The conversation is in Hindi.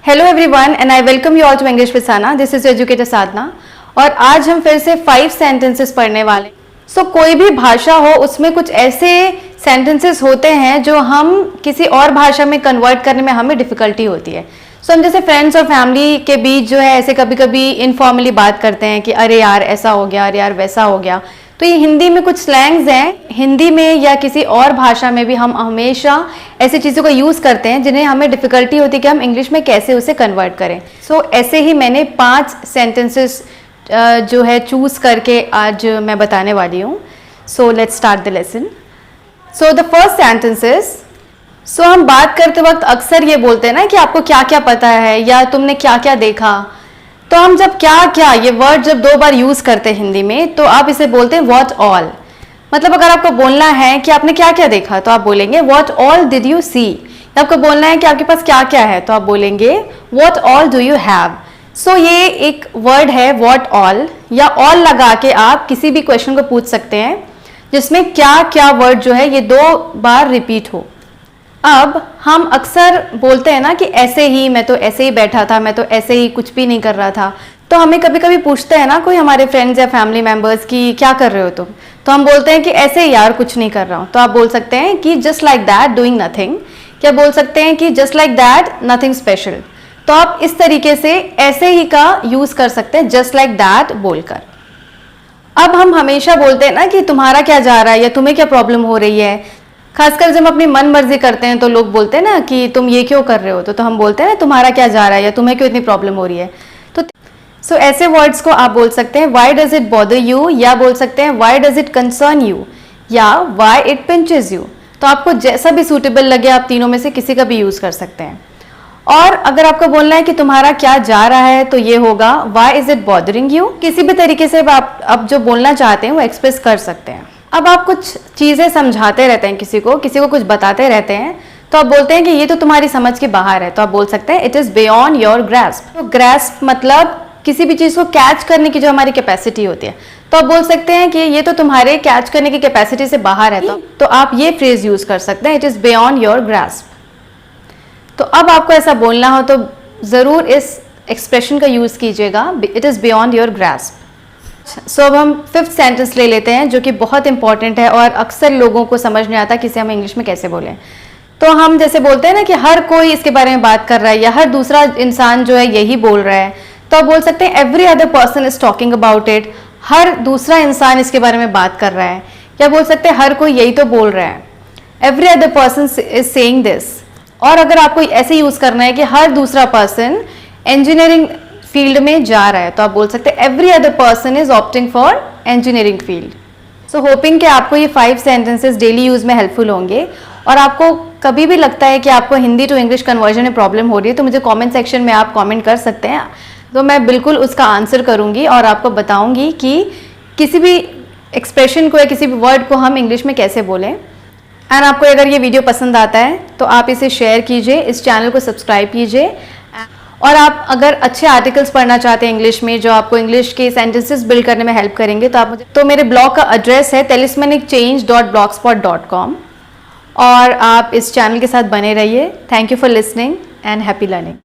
Hello everyone and I welcome you all to English with Sana. This is educator Sadhana और आज हम फिर से 5 सेंटेंसेस पढ़ने वाले। कोई भी भाषा हो उसमें कुछ ऐसे सेंटेंसेस होते हैं जो हम किसी और भाषा में कन्वर्ट करने में हमें डिफिकल्टी होती है। हम जैसे फ्रेंड्स और फैमिली के बीच जो है ऐसे कभी कभी इनफॉर्मली बात करते हैं कि अरे यार ऐसा हो गया, अरे यार वैसा हो गया। तो ये हिंदी में कुछ स्लैंग्स हैं, हिंदी में या किसी और भाषा में भी हम हमेशा ऐसी चीज़ों का यूज़ करते हैं जिन्हें हमें डिफ़िकल्टी होती है कि हम इंग्लिश में कैसे उसे कन्वर्ट करें। ऐसे ही मैंने 5 सेंटेंसेस जो है चूज़ करके आज मैं बताने वाली हूँ। Let's start the lesson. The first sentences. हम बात करते वक्त अक्सर ये बोलते हैं ना कि आपको क्या क्या पता है या तुमने क्या क्या देखा। तो हम जब क्या क्या ये वर्ड जब 2 बार यूज करते हैं हिंदी में तो आप इसे बोलते हैं व्हाट ऑल। मतलब अगर आपको बोलना है कि आपने क्या क्या देखा तो आप बोलेंगे what all did you see. आपको बोलना है कि आपके पास क्या क्या है तो आप बोलेंगे what all do you have. ये एक वर्ड है व्हाट ऑल, या ऑल लगा के आप किसी भी क्वेश्चन को पूछ सकते हैं जिसमें क्या क्या वर्ड जो है ये 2 बार रिपीट हो। अब हम अक्सर बोलते हैं ना कि ऐसे ही, मैं तो ऐसे ही बैठा था, मैं तो ऐसे ही कुछ भी नहीं कर रहा था। तो हमें कभी कभी पूछते हैं ना कोई हमारे फ्रेंड्स या फैमिली मेंबर्स कि क्या कर रहे हो तुम, तो हम बोलते हैं कि ऐसे ही यार कुछ नहीं कर रहा हूँ। तो आप बोल सकते हैं कि just like that doing nothing, या बोल सकते हैं कि just like that nothing special. तो आप इस तरीके से ऐसे ही का यूज कर सकते हैं जस्ट लाइक दैट बोलकर। अब हम हमेशा बोलते हैं ना कि तुम्हारा क्या जा रहा है या तुम्हें क्या प्रॉब्लम हो रही है। खासकर जब हम अपनी मन मर्जी करते हैं तो लोग बोलते हैं ना कि तुम ये क्यों कर रहे हो, तो हम बोलते हैं ना तुम्हारा क्या जा रहा है या तुम्हें क्यों इतनी प्रॉब्लम हो रही है। तो ऐसे वर्ड्स को आप बोल सकते हैं why does it bother you, या बोल सकते हैं why does it concern you, या व्हाई इट पिंचेस यू। तो आपको जैसा भी सूटेबल लगे आप तीनों में से किसी का भी यूज कर सकते हैं। और अगर आपको बोलना है कि तुम्हारा क्या जा रहा है तो ये होगा why is it bothering you. किसी भी तरीके से आप अब जो बोलना चाहते हैं वो एक्सप्रेस कर सकते हैं। अब आप कुछ चीज़ें समझाते रहते हैं, किसी को कुछ बताते रहते हैं, तो आप बोलते हैं कि ये तो तुम्हारी समझ के बाहर है, तो आप बोल सकते हैं it is beyond your grasp. तो ग्रैस्प मतलब किसी भी चीज़ को कैच करने की जो हमारी कैपेसिटी होती है, तो आप बोल सकते हैं कि ये तो तुम्हारे कैच करने की कैपेसिटी से बाहर है। तो आप ये फ्रेज यूज़ कर सकते हैं it is beyond your grasp. तो अब आपको ऐसा बोलना हो तो ज़रूर इस एक्सप्रेशन का यूज़ कीजिएगा, it is beyond your grasp. अब हम 5th सेंटेंस ले लेते हैं जो कि बहुत इंपॉर्टेंट है और अक्सर लोगों को समझ नहीं आता कि इसे हम इंग्लिश में कैसे बोलें। तो हम जैसे बोलते हैं ना कि हर कोई इसके बारे में बात कर रहा है या हर दूसरा इंसान जो है यही बोल रहा है, तो आप बोल सकते हैं every other person is talking about it. हर दूसरा इंसान इसके बारे में बात कर रहा है, या बोल सकते हैं हर कोई यही तो बोल रहा है, every other person is saying this. और अगर आपको ऐसे यूज करना है कि हर दूसरा पर्सन इंजीनियरिंग फील्ड में जा रहा है, तो आप बोल सकते हैं every other person is opting for engineering field. Hopping कि आपको ये 5 सेंटेंसेस डेली यूज में हेल्पफुल होंगे। और आपको कभी भी लगता है कि आपको हिंदी टू इंग्लिश कन्वर्जन में प्रॉब्लम हो रही है तो मुझे कमेंट सेक्शन में आप कमेंट कर सकते हैं, तो मैं बिल्कुल उसका आंसर करूंगी और आपको बताऊंगी कि किसी भी एक्सप्रेशन को या किसी भी वर्ड को हम इंग्लिश में कैसे बोलें। एंड आपको अगर ये वीडियो पसंद आता है तो आप इसे शेयर कीजिए, इस चैनल को सब्सक्राइब कीजिए। और आप अगर अच्छे आर्टिकल्स पढ़ना चाहते हैं इंग्लिश में जो आपको इंग्लिश के सेंटेंसेस बिल्ड करने में हेल्प करेंगे तो मेरे ब्लॉग का एड्रेस है talismanichange.blogspot.com। और आप इस चैनल के साथ बने रहिए। Thank you for listening and happy learning.